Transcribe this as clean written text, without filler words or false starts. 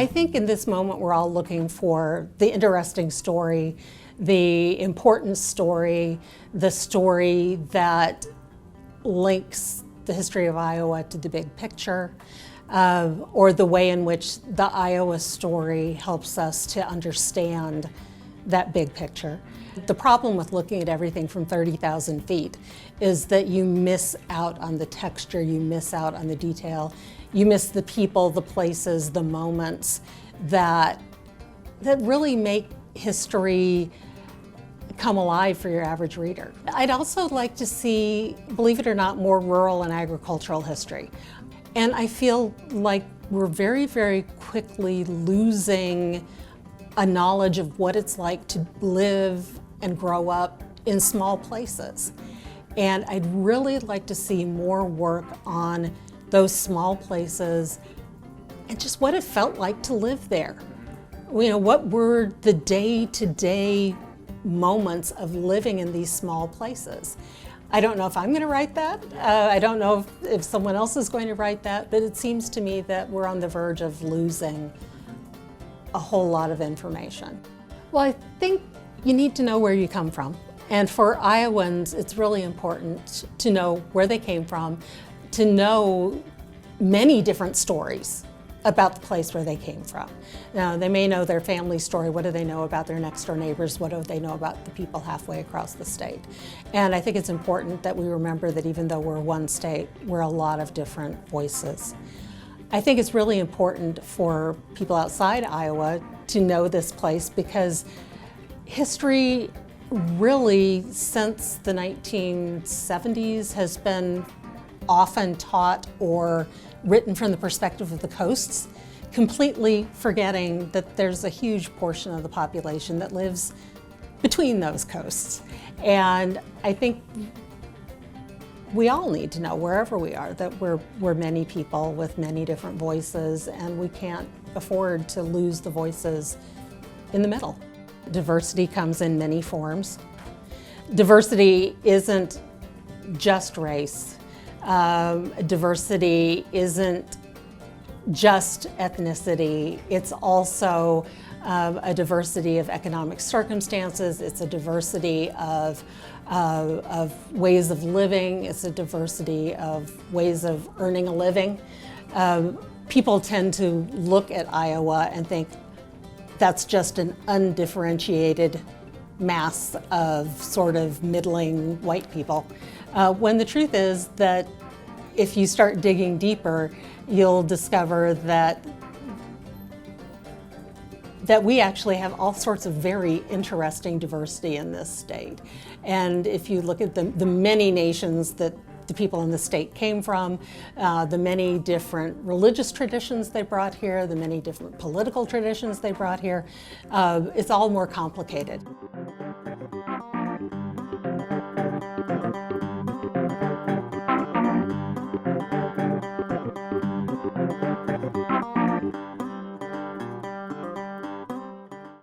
I think in this moment we're all looking for the interesting story, the important story, the story that links the history of Iowa to the big picture, or the way in which the Iowa story helps us to understand that big picture. The problem with looking at everything from 30,000 feet is that you miss out on the texture, you miss out on the detail, you miss the people, the places, the moments that really make history come alive for your average reader. I'd also like to see, believe it or not, more rural and agricultural history. And I feel like we're very, very quickly losing a knowledge of what it's like to live and grow up in small places. And I'd really like to see more work on those small places and just what it felt like to live there. You know, what were the day-to-day moments of living in these small places? I don't know if I'm going to write that. I don't know if someone else is going to write that, but it seems to me that we're on the verge of losing a whole lot of information. Well, I think you need to know where you come from. And for Iowans, it's really important to know where they came from, to know many different stories about the place where they came from. Now, they may know their family story. What do they know about their next door neighbors? What do they know about the people halfway across the state? And I think it's important that we remember that even though we're one state, we're a lot of different voices. I think it's really important for people outside Iowa to know this place because history really, since the 1970s, has been often taught or written from the perspective of the coasts, completely forgetting that there's a huge portion of the population that lives between those coasts. And I think we all need to know, wherever we are, that we're many people with many different voices, and we can't afford to lose the voices in the middle. Diversity comes in many forms. Diversity isn't just race. Diversity isn't just ethnicity. It's also a diversity of economic circumstances. It's a diversity of ways of living. It's a diversity of ways of earning a living. People tend to look at Iowa and think that's just an undifferentiated mass of sort of middling white people. When the truth is that if you start digging deeper, you'll discover that we actually have all sorts of very interesting diversity in this state. And if you look at the many nations that the people in the state came from, the many different religious traditions they brought here, the many different political traditions they brought here, it's all more complicated.